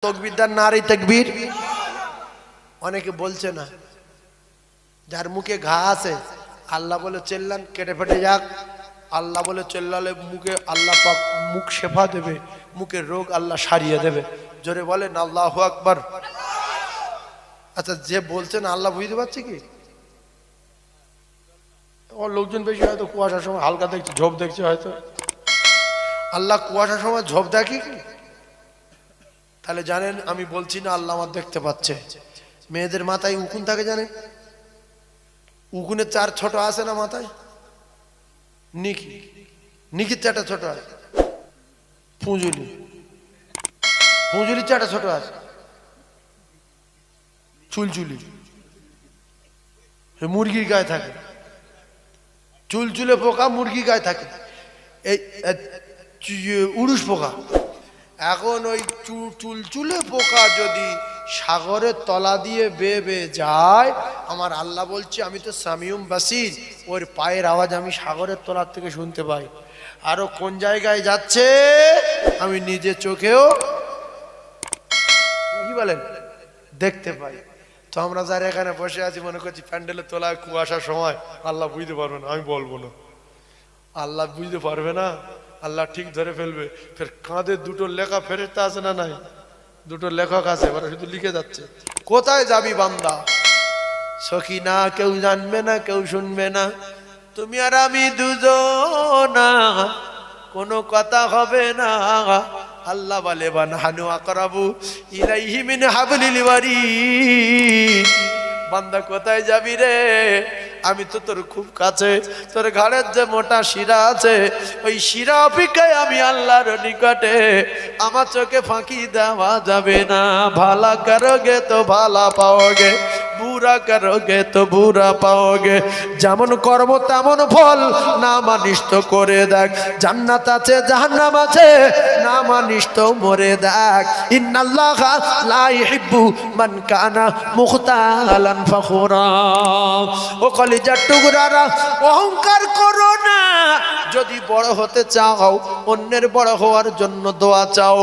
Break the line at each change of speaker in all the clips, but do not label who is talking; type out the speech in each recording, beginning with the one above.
তকবীরদার নারী তাকবীর। অনেকে বলছে না, যার মুখে ঘা আছে আল্লাহ বলে চেল্লান কেটে ফেটে যাক, আল্লাহ বলে চেল্লালে মুখে আল্লাহ পাক মুখ শেফা দেবে, মুখের রোগ আল্লাহ সারিয়ে দেবে। জোরে বলেন আল্লাহু আকবার। আচ্ছা, যে বলছেন আল্লাহ বুঝতে পারছে কি? ও লোকজন বেশি হয়তো কুয়াশার সময় হালকা দেখছে, ঝোপ দেখছে হয়তো। আল্লাহ কুয়াশার সময় ঝোপ দেখি কি? তাহলে জানেন আমি বলছি না আল্লাহ আমার দেখতে পাচ্ছে। মেয়েদের মাথায় উকুন থাকে জানেন? উকুনের চার ছোট আছে না মাথায়? নিকি, নিকির চারটা ছোট আছে। পুঁজুলি, পুঁজুলির চারটা ছোট আছে। চুলচুলি মুরগির গায়ে থাকে, চুলচুলে পোকা মুরগির গায়ে থাকে। এই উড়ুস পোকা। এখন ওই চুলচুলে পোকা যদি সাগরের তলা দিয়ে বেয়ে বেয়ে যায়, আমার আল্লাহ বলছে আমি তো সামিউম বাসির, ওর পায়ের আওয়াজ আমি সাগরের তলার থেকে শুনতে পাই। আরো কোন জায়গায় যাচ্ছে আমি নিজে চোখেও কি বলেন দেখতে পাই। তো আমরা যারা এখানে বসে আছি মনে করছি প্যান্ডেলের তলায় কুয়াশার সময় আল্লাহ বুঝতে পারবে না। আমি বলবো না, আল্লাহ বুঝতে পারবে না, আল্লাহ ঠিক ধরে ফেলবে। ফের কাঁধে দুটো লেখা ফেরেশতা আছে না নাই? দুটো লেখক আছে, ওরা শুধু লিখে যাচ্ছে কোথায় যাবি বান্দা। সখী না কেউ জানবে না, কেউ শুনবে না, তুমি আর আমি দুজনা, কোনো কথা হবে না। আল্লাহ বলে বানহানু আকরাবু ইলাইহি মিন হাবলিল ওয়ারিদ। বান্দা কোথায় যাবি রে? আমি তো তোর খুব কাছে। তোর ঘাড়ের যে মোটা শিরা আছে, ওই শিরা অপেক্ষায় আমি আল্লাহর নিকটে। আমার চোখে ফাঁকি দেওয়া যাবে না। ভালা করোগে তো ভালা পাওগে, বুরা করোগে তো বুরা পাওগে। যেমন কর্ম তেমন ফল, না মানিস তো করে দেখ। জান্নাত আছে জাহান্নাম আছে, না মানিস তো মরে দেখ। ইন্নাল্লাহা লা ইহিব্বু মান কানা মুখতালান ফখুরা। ও কলিজার টুকরারা, অহংকার করো না। যদি বড় হতে চাও, অন্যের বড় হওয়ার জন্য দোয়া চাও।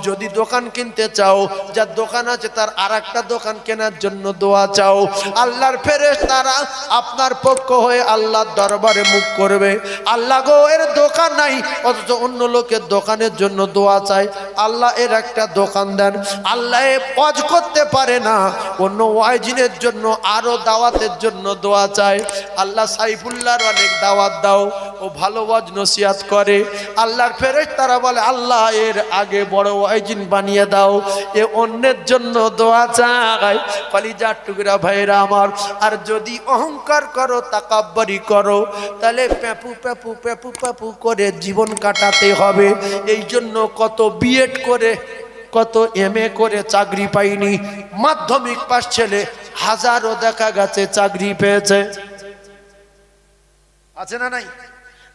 যদি দোকান কিনতে চাও, যার দোকান আছে তার আরেকটা দোকান কেনার জন্য দোয়া চাও। আল্লাহর ফেরেশতারা আপনার পক্ষ হয়ে আল্লাহর দরবারে মুখ করবে। আল্লাহ গো, এর দোকান নাই, অথচ অন্য লোকের দোকানের জন্য দোয়া চায়। আল্লাহ এর একটা দোকান দেন। আল্লাহ ওয়াজ করতে পারে না, অন্য ওয়াজিনের জন্য আরো দাওয়াতের জন্য দোয়া চায়। আল্লাহ সাইফুল্লাহর অনেক দাওয়াত দাও, ও ভালো ওয়াজ নসিহত করে। আল্লাহর ফেরেশতারা বলে আল্লাহ এর আগে বড় ওয়াজিন বানিয়ে দাও, এ অন্যের জন্য দোয়া চায়। কলিজার টুকরা ভাইরা আমার, আর যদি অহংকার করো, তাকাব্বুরি করো, তাহলে প্যাপু প্যাপু প্যাপু প্যাপু করে জীবন কাটাতে হবে। এই জন্য কত বিএড করে, কত এমএ করে চাকরি পাইনি, মাধ্যমিক পাস ছেলে হাজারো দেখা গেছে চাকরি পেয়েছে, আছে না নাই?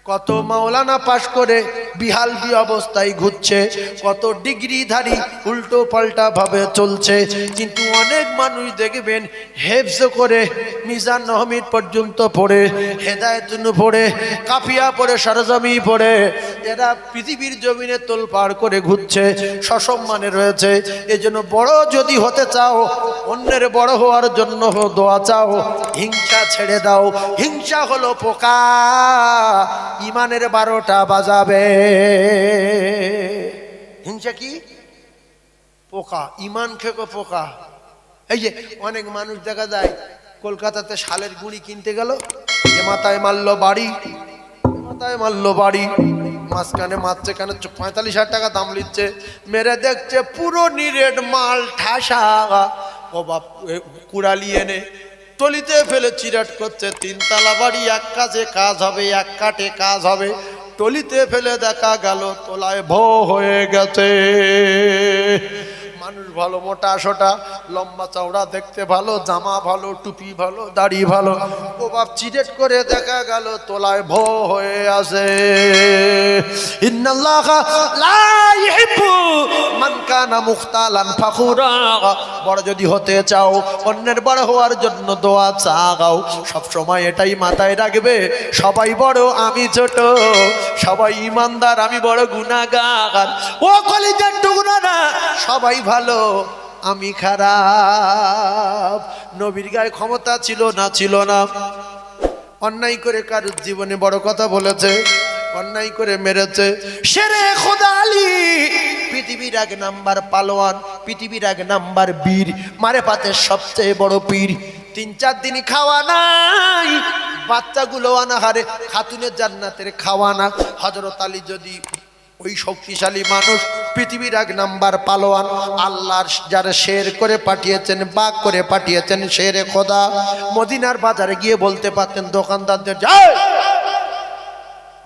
কত মাওলানা পাশ করে বিহাল অবস্থায় ঘুরছে, কত ডিগ্রিধারী উল্টো পাল্টা ভাবে চলছে। কিন্তু অনেক মানুষ দেখবেন হেফজ করে মিজান নহমিদ পর্যন্ত পড়ে, হেদায়েতুন পড়ে, কাফিয়া পড়ে, সরজমি পড়ে, এরা পৃথিবীর জমিনে তোলপাড় করে ঘুরছে, সসম্মানে রয়েছে। এজন্য বড় যদি হতে চাও, অন্যের বড় হওয়ার জন্য দোয়া চাও। হিংসা ছেড়ে দাও, হিংসা হলো পোকা, ইমানের 12টা বাজাবে। হিংসা কি? পোকা, ইমান খেকো পোকা। এই যে অনেক মানুষ দেখা যায় কলকাতাতে শালের গুঁড়ি কিনতে গেল, এ মাথায় মারলো বাড়ি, মাথায় মারলো বাড়ি, মাঝখানে মারছে কেন 45,000 টাকা দাম নিচ্ছে, মেরে দেখছে পুরো নিরেট মাল ঠাসা। ও বাপ, কুড়ালি এনে টলিতে ফেলে চিরাট করছে। 3 তলা বাড়ি, এক কাজে কাজ হবে, এক কাটে কাজ হবে। টলিতে ফেলে দেখা গেল তোলায় ভো হয়ে গেছে। মানুষ ভালো, মোটা সোটা, লম্বা চওড়া, দেখতে ভালো, জামা ভালো, টুপি ভালো, দাড়ি ভালো, ও বাপ চিরেট করে দেখা গেল তোলায় ভো হয়ে আসে। ইন্নাল্লাহা লা ইউহিব্বু মান কানা মুখতালান ফাখুরা। বড় যদি হতে চাও, অন্যের বড় হওয়ার জন্য দোয়া চাও, সব সময় এটাই মাথায় রাখবে, সবাই বড় আমি ছোট, সবাই ইমানদার আমি বড় গুনাহগার। ও কলিজার টুকরারা, সবাই ভালো আমি খারাপ। নবীর গায়ে ক্ষমতা ছিল না? ছিল না। অন্যায় করে কারুর জীবনে বড় কথা বলেছে, অন্যায় করে মেরেছে। শেরে খোদা আলী পৃথিবীর এক নাম্বার পালোয়ান, পৃথিবীর এক নাম্বার বীর, মারে পাতের সবচেয়ে বড় পীর। 3-4 দিন খাওয়া নাই, বাচ্চাগুলো অনাহারে, খাতুনের জান্নাতের খাওয়া না। হযরত আলী যদি ওই শক্তিশালী মানুষ, পৃথিবীর এক নাম্বার পালোয়ান, আল্লাহর যারা শের করে পাঠিয়েছেন, বাঘ করে পাঠিয়েছেন, শেরে খোদা, মদিনার বাজারে গিয়ে বলতে পারতেন দোকানদারদের, যাই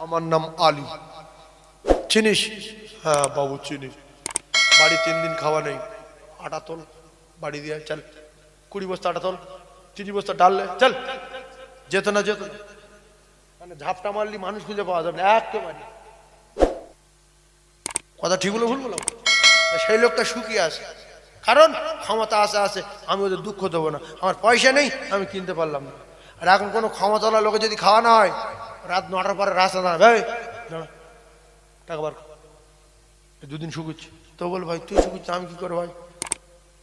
আমার নাম আলী, চিনিস? হ্যাঁ বাবু চিনিস। বাড়ি 3 দিন খাওয়া নেই, আটা তোল বাড়ি দিয়ে, চল 20 বস্তা আটা তোল, 30 বস্তা ডাললে চল। যেত না, যেত না, মানে ঝাপটা মারলি মানুষ খুঁজে পাওয়া যাবে না একেবারে। কথা ঠিক বলে ভুল বললাম? সেই লোকটা সুখী আছে, কারণ ক্ষমতা আছে, আমি ওদের দুঃখ দেবো না, আমার পয়সা নেই আমি কিনতে পারলাম না। আর এখন কোনো ক্ষমতাওয়ালা লোকে যদি খাওয়া না হয়, রাত 9টার পরে রাস্তা না, ভাই টাকা বার, 2 দিন সুখ হচ্ছে। তো বল ভাই তুই সুখ হচ্ছে, আমি কি করে ভাই?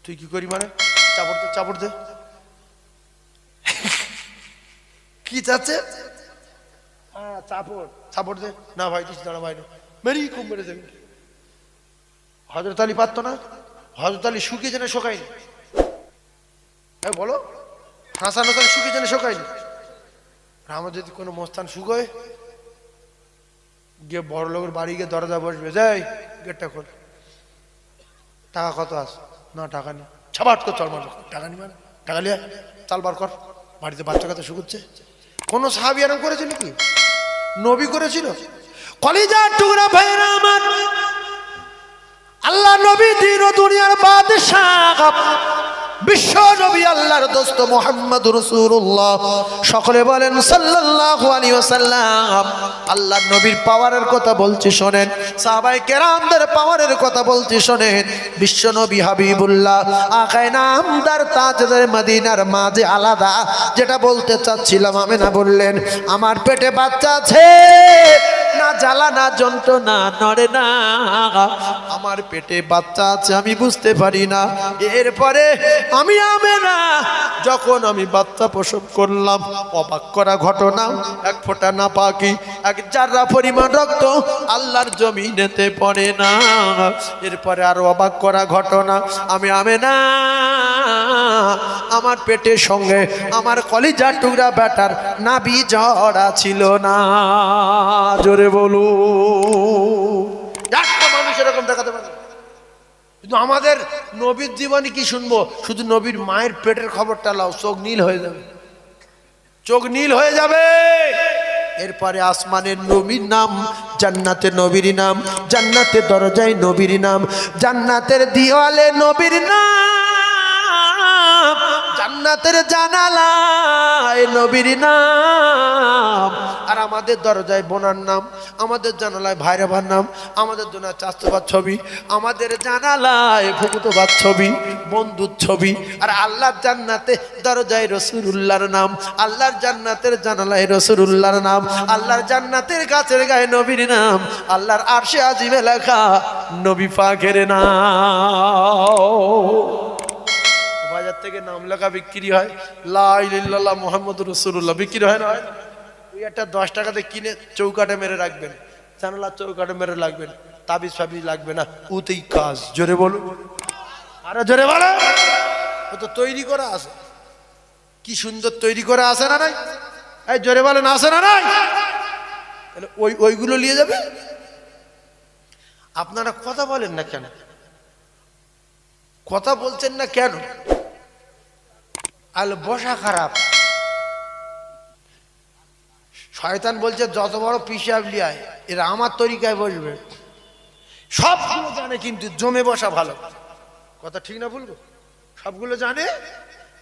তুই কি করি মানে? চাপড় দে কি চাচ্ছে? হ্যাঁ চাপড় দে না ভাই, তুই দাঁড়া ভাই, মেরি খুব মেরে যাবি। হযরত আলী পারত না? হযরত আলী শুকিয়ে জেনে শোকায়নি? হ্যাঁ বলো, হাসান হাসান শুকিয়ে জেনে শোকায়নি? আমার যদি কোনো মস্তান শুকোয়, গিয়ে বড় লোকের বাড়ি গিয়ে দরজা বসবে, যাই গেটটা খোল, টাকা কত আছে? না টাকা নেই। ছাবাট কর, চল মার, টাকা নি মানে টাকা লিয়া, চাল বার কর, বাড়িতে বাচ্চা কাচ্চা শুকুচ্ছে। কোন সাহাবী এরকম করেছিল কি? নবী করেছিল? কলিজার টুকরা ভাইরা আমার, আল্লাহ নবী দিন ও দুনিয়ার বাদশাহ, বিশ্ব নবী আল্লাহর দোস্ত মুহাম্মদুর রাসূলুল্লাহ, সকলে বলেন সাল্লাল্লাহু আলাইহি ওয়াসাল্লাম। আল্লাহর নবীর পাওয়ারের কথা বলছি শোনেন, সাহাবায়ে কেরামদের পাওয়ারের কথা বলছি শোনেন। বিশ্ব নবী হাবিবুল্লাহ আকায়ে নামদার তাজদার মদিনার মাঝে আলাদা, যেটা বলতে চাচ্ছিলাম, আমেনা বললেন আমার পেটে বাচ্চা আছে, না জ্বালা না যন্ত্রণা, নড়ে না, আমার পেটে বাচ্চা আছে, আমি বুঝতে পারি না। এরপরে আমি আমেনা যখন আমি বাচ্চা প্রসব করলাম, অবাক করা ঘটনা, এক ফোঁটা না পাকি, এক জাররা পরিমাণ রক্ত আল্লাহর জমিনেতে পড়ে না। এরপরে আরো অবাক করা ঘটনা, আমি আমেনা আমার পেটের সঙ্গে আমার কলিজার টুকরা বেটার নাভি জড়া ছিল না। জোরে বলু, একটা মানুষ এরকম দেখাতে পারে? কিন্তু আমাদের নবীর জীবনে কি শুনবো? শুধু নবীর মায়ের পেটের খবরটা লাও, চোখ নীল হয়ে যাবে, চোখ নীল হয়ে যাবে। এরপরে আসমানের নবীর নাম, জান্নাতের নবীর নাম, জান্নাতের দরজায় নবীর নাম, জান্নাতের দেওয়ালে নবীর নাম, জান্নাতের জানালায় নবীর নাম। আর আমাদের দরজায় বোনার নাম, আমাদের জানালায় ভাইরা ভার নাম, আমাদের জানালায় চাচতোবার ছবি, আমাদের জানালায় ফুকুতোবার ছবি, বন্ধুর ছবি। আর আল্লাহর জান্নাতে দরজায় রাসূলুল্লাহর নাম, আল্লাহর জান্নাতের জানালায় রাসূলুল্লাহর নাম, আল্লাহর জান্নাতের গাছের গায়ে নবীর নাম, আল্লাহর আরশে আজিমে লেখা নবী পাকের নাম। বাজার থেকে নাম লেখা বিক্রি হয়, লা ইলাহা ইল্লাল্লাহ মুহাম্মাদুর রাসূলুল্লাহ বিক্রি হয় না? হয় না? ওই একটা 10 টাকাতে কিনে চৌকাটে মেরে রাখবেন, জানালার চৌকাটে মেরে রাখবেন, তাবিজ ফাবিজ লাগবে না, ওতেই কাজ। জোরে বলো, আরে জোরে বলো। ও তো তৈরি করা আছে, কি সুন্দর তৈরি করা আছে না নাই? এই জোরে বলেন, আছে না নাই? তাহলে ওইগুলো নিয়ে যাবে। আপনারা কথা বলেন না কেন? কথা বলছেন না কেন? আল বসা খারাপ। শয়তান বলছে যত বড় পিসাব লিয়ায়, এরা আমার তরিকায় বসবে। সবগুলো জানে কিন্তু জমে বসা ভালো। কথা ঠিক না বলবো? সবগুলো জানে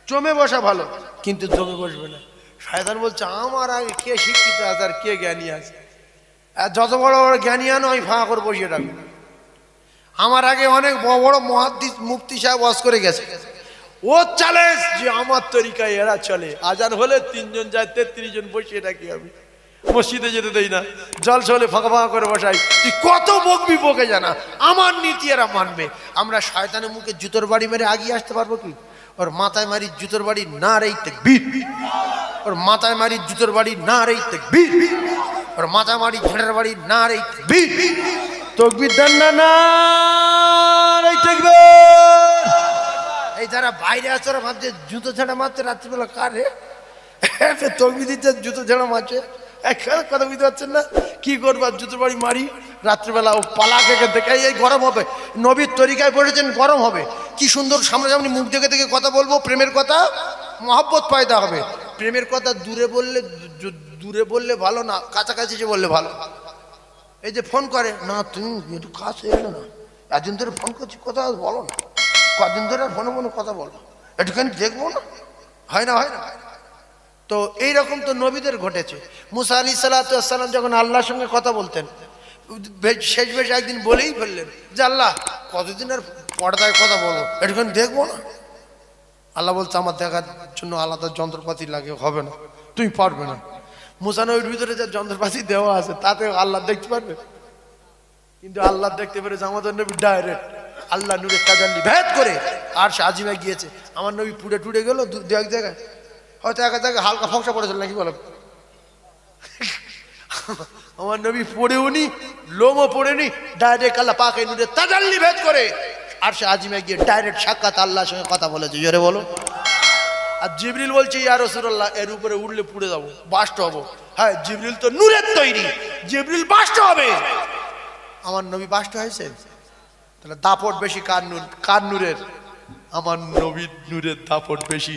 জমে বসা ভালো, কিন্তু জমে বসবে না। শয়তান বলছে আমার আগে কে শিক্ষিত আছে আর কে জ্ঞানী আছে। আর যত বড় বড় জ্ঞানী আনো আমি ফাঁকা করে বসিয়ে রাখবো। আমার আগে অনেক বড় বড় মুহাদ্দিস মুফতি সাহেব ওয়াজ করে গেছে, ও চ্যালেঞ্জ যে আমার তরিকায় এরা চলে, আজান হলে 3 জন যায় 33 জন বসিয়ে রাখি আমি, মসজিদে যেতে দেই না, জলসা হলে ফাঁকা ফাঁকা করে বসাই। তুই কত বকবি বকে জানা, আমার নীতি এরা মানবে। আমরা শয়তানের মুখে জুতোর বাড়ি মেরে আগিয়ে আসতে পারবো কি? ওর মাথায় মারি জুতোর বাড়ি না রে তাকবীর, ওর মাথায় মারি জুতোর বাড়ি না রে তাকবীর, ওর মাথায় মারি ঝেড়ের বাড়ি না রে তাকবীর, তাকবীর দেন না রে তাকবীর। এই যারা বাইরে আছে ওরা ভাবছে জুতো ঝাড়া মারছে রাত্রিবেলা, কারে তাকবীর দিচ্ছে জুতো ঝাড়া মারছে, কথা বুঝতে পারছেন না? কি করবো, জুতো বাড়ি মারি রাত্রিবেলা, ও পালাক এখান থেকে, এই গরম হবে, নবীর তরিকায় পড়েছেন গরম হবে, কি সুন্দর সামনাসামনি মুখ দেখে দেখে কথা বলবো, প্রেমের কথা, মহব্বত পয়দা হবে। প্রেমের কথা দূরে বললে ভালো না, কাছাকাছি যে বললে ভালো। এই যে ফোন করে না, তুমি একটু কাছে এলো না, একদিন ধরে ফোন করছি কথা বলো না, কদিন ধরে আর ফোনে ফোনে কথা বলো, একটুখানি দেখবো না, হয় না হয় না। তো এইরকম তো নবীদের ঘটেছে। মুসা আলাইহিস সালাম যখন আল্লাহর সঙ্গে কথা বলতেন, শেষ বেশ একদিন বলেই ফেললেন যে আল্লাহ কতদিন আর পর্দায় কথা বলো, একটুখানি দেখবো না। আল্লাহ বলছে আমার দেখার জন্য আলাদা যন্ত্রপাতি লাগে, হবে না, তুমি পারবে না। মুসা নবীর ভিতরে যে যন্ত্রপাতি দেওয়া আছে তাতে আল্লাহ দেখতে পারবে, কিন্তু আল্লাহ দেখতে পেরেছে আমাদের নবী ডাইরেক্ট আল্লাহ নূরের তাজাল্লি ভেদ করে আর সে আজিমে গিয়েছে। আমার নবী পুড়ে টুড়ে গেল দু এক জায়গায়, হয়তো এক জায়গায় হালকা ফকসা পড়েছিল নাকি বলো, আমার নবী পড়েওনি, লোমও পড়েনি, ডাইরেক্ট আল্লাহ পাকে নূরের তাজাল্লি ভেদ করে আর সে আজিমে গিয়ে ডাইরেক্ট সাক্ষাৎ আল্লাহর সঙ্গে কথা বলেছে। জোরে বলো। আর জিবরিল বলছে ইয়া রাসূলুল্লাহ এর উপরে উঠলে পুড়ে যাবো, বাস্ট হবো। হ্যাঁ, জিবরিল তো নূরের তৈরি, জিবরিল বাস্ট হবে। আমার নবী বাস্ট হয়েছে, তাহলে দাপট বেশি কার নূর, কার নূরের? আমার নবীর নূরের দাপট বেশি।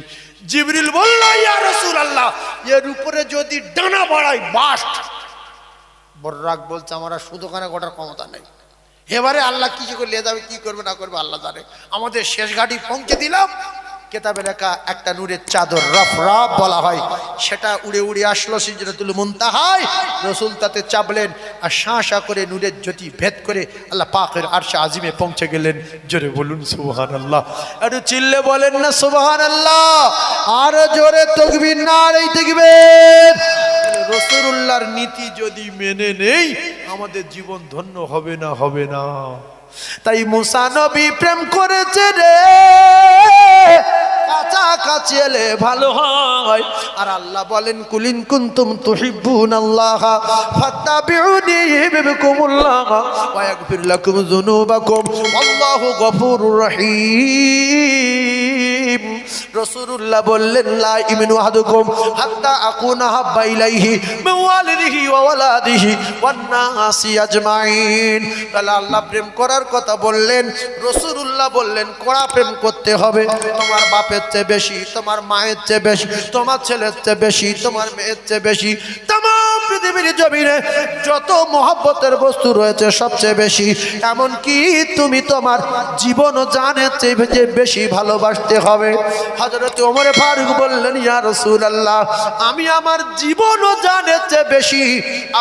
জিবরিল বলল ইয়া রাসূলুল্লাহ এর উপরে যদি ডানা বাড়াই বাস্ট। বর্রাক বলছে আমার আর সুদোকানে গোটার ক্ষমতা নেই। এবারে আল্লাহ কিছু করে নিয়ে যাবে, কি করবে না করবে আল্লাহ জানে। আমাদের শেষ ঘাটি পৌঁছে দিলাম, কেতাবে লেখা একটা নূরের চাদর রফরাফ বলা হয়, সেটা উড়ে উড়ে আসলো সিদরাতুল মুনতাহায়, রাসূল তাতে চাপলেন আর শাঁ করে নূরের জ্যোতি ভেদ করে আল্লাহ পাকের আরশে আজিমে পৌঁছে গেলেন। জোরে বলুন সুবহানাল্লাহ, একটু চিল্লে বলেন না সুবহানাল্লাহ, আর জোরে তাকবীর, নারে তাকবীর। রাসূলুল্লাহর নীতি যদি মেনে নেই আমাদের জীবন ধন্য হবে না, হবে না। তাই মুসা নবী প্রেম করেছে রে, কাছাকাছি এলে ভালো হয়। আর আল্লাহ বলেন কুলিন কুনতুম তুহিব্বুনাল্লাহ ফাত্তাবিউনি ইউহিব্বুকুমুল্লাহ ওয়া ইয়াগফির লাকুম যুনুবাকুম আল্লাহু গফুরুর রহিম। রাসূলুল্লাহ বললেন লা ইমিনু আহাদুকুম হাত্তা আকুনা হাব্বা ইলাইহি মিন ওয়ালিদিহি ওয়া ওয়ালাদিহি ওয়ান নাসি আজমাইন। তাহলে আল্লাহ প্রেম করার কথা বললেন, রাসূলুল্লাহ বললেন কড়া প্রেম করতে হবে। তোমার বাপের চেয়ে বেশি, তোমার মায়ের চেয়ে বেশি, তোমার ছেলের চেয়ে বেশি, তোমার মেয়ের চেয়ে বেশি, তামাম পৃথিবীর জমিনে যত মহব্বতের বস্তু রয়েছে সবচেয়ে বেশি। এমনকি তুমি তোমার জীবন ও জানের চেয়ে বেশি ভালোবাসতে হবে। হযরত ওমর ফারুক বললেন ইয়া রাসূলুল্লাহ আমি আমার জীবন ও জানের চেয়ে বেশি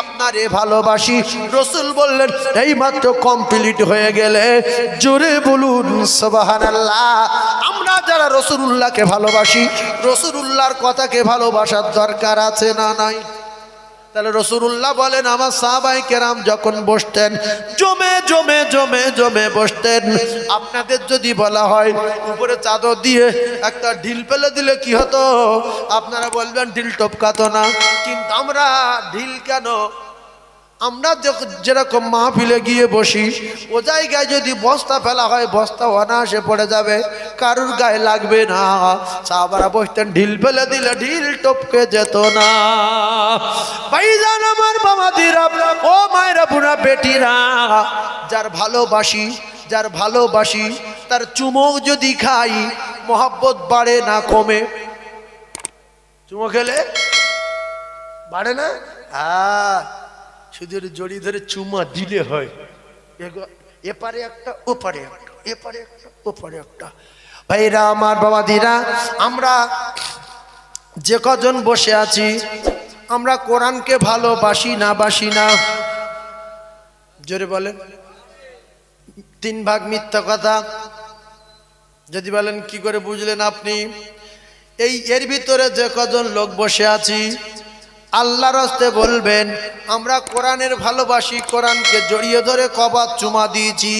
আপনারে ভালোবাসি। রাসূল বললেন এই মাত্র কমপ্লিট হয়ে গেলে জোরে বলুন সুবহানাল্লাহ। আমরা যারা রাসূলুল্লাহকে ভালোবাসি, রাসূলুল্লাহর কথাকে ভালোবাসার দরকার আছে না নাই? তাহলে রাসূলুল্লাহ বলেন আমার সাহাবায়ে কেরাম যখন বসতেন জমে জমে জমে জমে বসতেন। আপনাদের যদি বলা হয় উপরে চাদর দিয়ে একটা ঢিল ফেলে দিলে কি হতো, আপনারা বলবেন ঢিল টপকাতো না। কিন্তু আমরা ঢিল কেন, আমরা যেরকম মাহফিলে গিয়ে বসি ও জায়গায় যদি বস্তা ফেলা হয় বস্তা অনায়াসে পড়ে যাবে, কারুর গায়ে লাগবে না। সাহাবারা বসতেন ঢিল ফেলে দিলে ঢিল টপকে যেত না। ভাইজান আমার বাবাদিরা, ও মায়েরা বুড়া বেটিরা, যার ভালোবাসি, যার ভালোবাসি তার চুমুক যদি খাই মহব্বত বাড়ে না কমে? চুমো খেলে বাড়ে না? হ্যাঁ, শুধু জড়িয়ে ধরে চুমা দিলে হয়। এপারে একটা ওপারে একটা, এপারে একটা ওপারে একটা। ভাইরা আমার বাবাদিরা, আমরা যে কজন বসে আছি আমরা কোরআনকে ভালোবাসি না বাসি না? জোরে বলেন। 3 ভাগ মিথ্যা কথা। যদি বলেন কি করে বুঝলেন আপনি? এর ভিতরে যে কজন লোক বসে আছি আল্লাহর রাস্তে বলবেন আমরা কোরআনের ভালোবাসি, কোরআনকে জড়িয়ে ধরে কবাত চুমা দিয়েছি।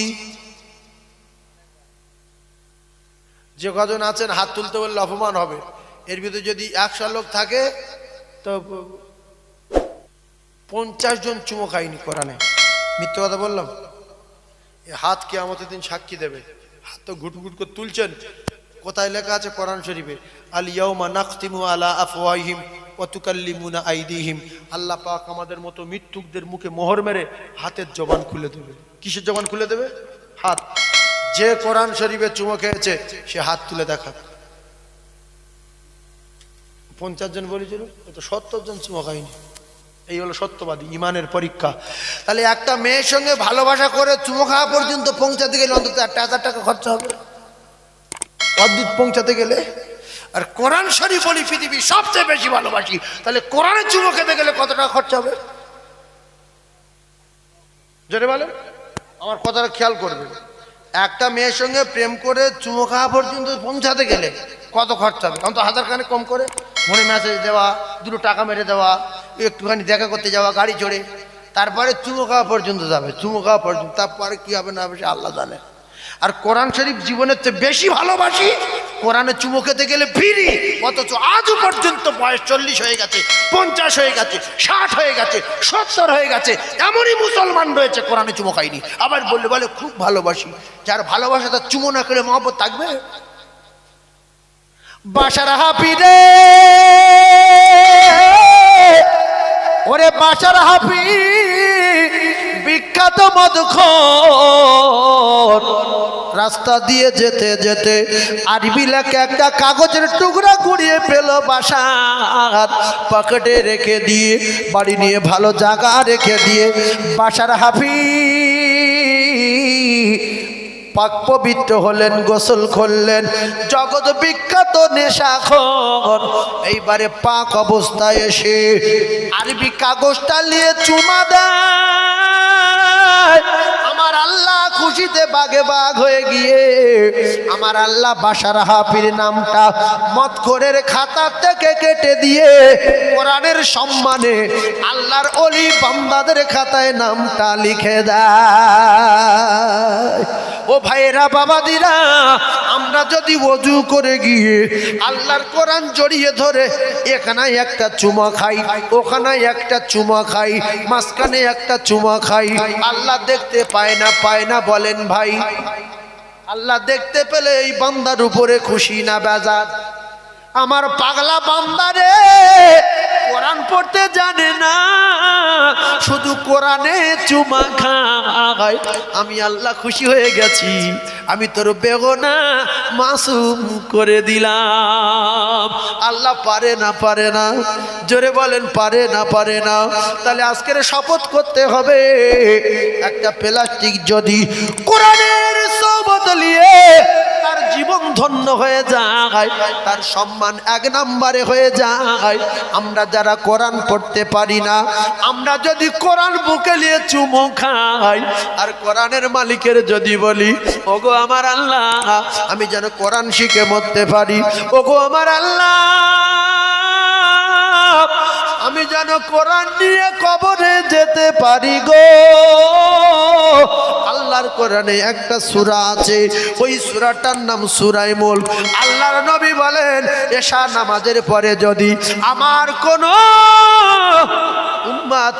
যে কজন আছেন হাত তুলতে বললে অপমান হবে। এর ভিতরে যদি 100 লোক থাকে তো 50 জন চুমো খায়নি কোরআনে। মিথ্যে কথা বললাম? হাত কিয়ামতের দিন সাক্ষী দেবে। হাত তো ঘুটঘুট করে তুলছেন। কোথায় লেখা আছে কোরআন শরীফে? আল ইয়াউমা নাখতিমু আলা আফওয়াহিহিম ওয়া তুকাল্লিমুনা আইদিহিম। আল্লাহ পাক আমাদের মতো মৃত্যুকদের মুখে মোহর মেরে হাতের জবান খুলে দেবে। কিসের জবান খুলে দেবে? হাত। যে কোরআন শরীফে চুমো খেয়েছে সে হাত তুলে দেখা। 50 জন বলেছিল, তো 70 জন চুমো খায়নি। এই হলো সত্যবাদী ইমানের পরীক্ষা। তাহলে একটা মেয়ের সঙ্গে ভালোবাসা করে চুমো খাওয়া পর্যন্ত পৌঁছাতে গেলে অন্তত 1,000 টাকা খরচা হবে অদ্ভুত পৌঁছাতে গেলে। আর কোরআন শরীফ বলি পৃথিবী সবচেয়ে বেশি ভালোবাসি, তাহলে কোরআনের চুমো খেতে গেলে কত টাকা খরচা হবে? জোরে বলেন, আমার কথাটা খেয়াল করবেন। একটা মেয়ের সঙ্গে প্রেম করে চুমো খাওয়া পর্যন্ত পৌঁছাতে গেলে কত খরচা হবে? অন্তত 1000 খানে কম করে মনে মেসেজ দেওয়া, 2 টাকা মেরে দেওয়া, একটুখানি দেখা করতে যাওয়া গাড়ি চড়ে, তারপরে চুমো খাওয়া পর্যন্ত যাবে। চুমো খাওয়া পর্যন্ত, তারপরে কি হবে না হবে সে আল্লাহ জানে। আর কোরআন শরীফ জীবনের চেয়ে বেশি ভালোবাসি। কোরআনে চুমো খেতে গেলে ফিরি, অথচ আজও পর্যন্ত বয়স 40 হয়ে গেছে, 50 হয়ে গেছে, 60 হয়ে গেছে, 70 হয়ে গেছে, এমনই মুসলমান রয়েছে কোরআনে চুমো খায়নি। আবার বলে খুব ভালোবাসি। যার ভালোবাসা তার চুমো না করে মহব্বত থাকবে? বাশার হাফি রে, ওরে বাশার হাফি বিখ্যাত মদখোর। রাস্তা দিয়ে যেতে যেতে আরবি লেখা একটা কাগজের টুকরা কুড়িয়ে পেল, বাসার পকেটে রেখে দিয়ে বাড়ি নিয়ে ভালো জায়গা রেখে দিয়ে বাশার হাফি পাক পবিত্র হলেন, গোসল করলেন, জগৎ বিখ্যাত নেশাখোর। এইবারে পাক অবস্থায় এসে আরবি কাগজটা নিয়ে চুমা দেয়। আমার আল্লাহ খুশিতে বাগে বাগ হয়ে গিয়ে আমার আল্লাহ বাশার হাফির নামটা মদখোরের খাতা থেকে কেটে দিয়ে কোরআনের সম্মানে আল্লাহর ওলি বান্দাদের খাতায় নামটা লিখে দেয়। ও ভাইয়েরা, বাবাদিরা, আমরা যদি ওযু করে গিয়ে আল্লাহর কোরআন জড়িয়ে ধরে এখানে একটা চুমা খাই, ওখানে একটা চুমা খাই, মাঝখানে একটা চুমা খাই, আল্লাহ দেখতে পায় না? পায় না বলেন ভাই? আল্লাহ দেখতে পেলে এই বান্দার উপরে খুশি না বেজার? আমার পাগলা বান্দারে কোরআন পড়তে জানে না, শুধু কোরআনে চুমা খায়। আমি আল্লাহ খুশি হয়ে গেছি, আমি তোর বেগুনা মাসুম করে দিলাম। আল্লাহ পারে না? পারে না? জোরে বলেন, পারে না? পারে না? তাহলে আজকের শপথ করতে হবে, একটা প্লাস্টিক যদি কোরআনের সওবত নিয়ে তার জীবন ধন্য হয়ে যায়, তার সম্মান 1 নম্বরে হয়ে যায়। আমরা যারা কোরআন পড়তে পারি না, আমরা যদি কোরআন বুকে নিয়ে চুমো খাই আর কোরআনের মালিকের যদি বলি, ওগো আমার আল্লাহ, আমি যেন কোরআন শিখে মরতে পারি, ওগো আমার আল্লাহ, আমি যেন কোরআন নিয়ে কবরে যেতে পারি গো। আল্লাহর কোরআনে একটা সূরা আছে, ওই সূরাটার নাম সূরা মুলক। আল্লাহর নবী বলেন, এশা নামাজের পরে যদি আমার কোন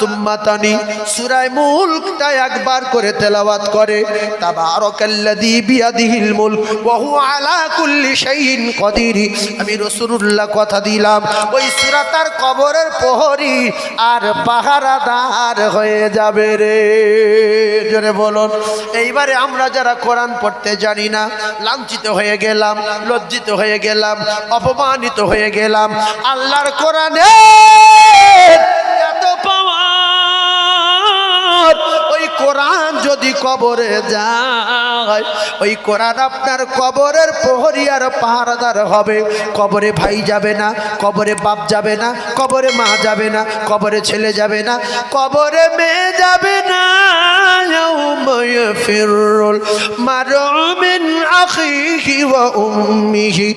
উম্মাতানি সূরা মুলকটা একবার করে তেলাওয়াত করে, তাবারাকাল্লাযী বিয়াদিহিল মুলক ওয়া হুয়া আলা কুল্লি শাইইন কাদির, আমি রাসূলুল্লাহ কথা দিলাম ওই সূরা তার কবরের প্রহরী আর পাহারাদার হয়ে যাবে রে। জোরে বলুন। এইবারে আমরা যারা কোরআন পড়তে জানি না, লাঞ্ছিত হয়ে গেলাম, লজ্জিত হয়ে গেলাম, অপমানিত হয়ে গেলাম। আল্লাহর কোরআনে এত পাওয়ার, ওই
কোরআন যদি কবরে যায়, ওই কোরআন আপনার কবরের প্রহরী আর পাহারাদার হবে। কবরে ভাই যাবে না, কবরে বাপ যাবে না, কবরে মা যাবে না, কবরে ছেলে যাবে না, কবরে মেয়ে যাবে না। ইয়াউমা ইয়াফিরুল মারউ মিন আখিহি ওয়া উম্মিহি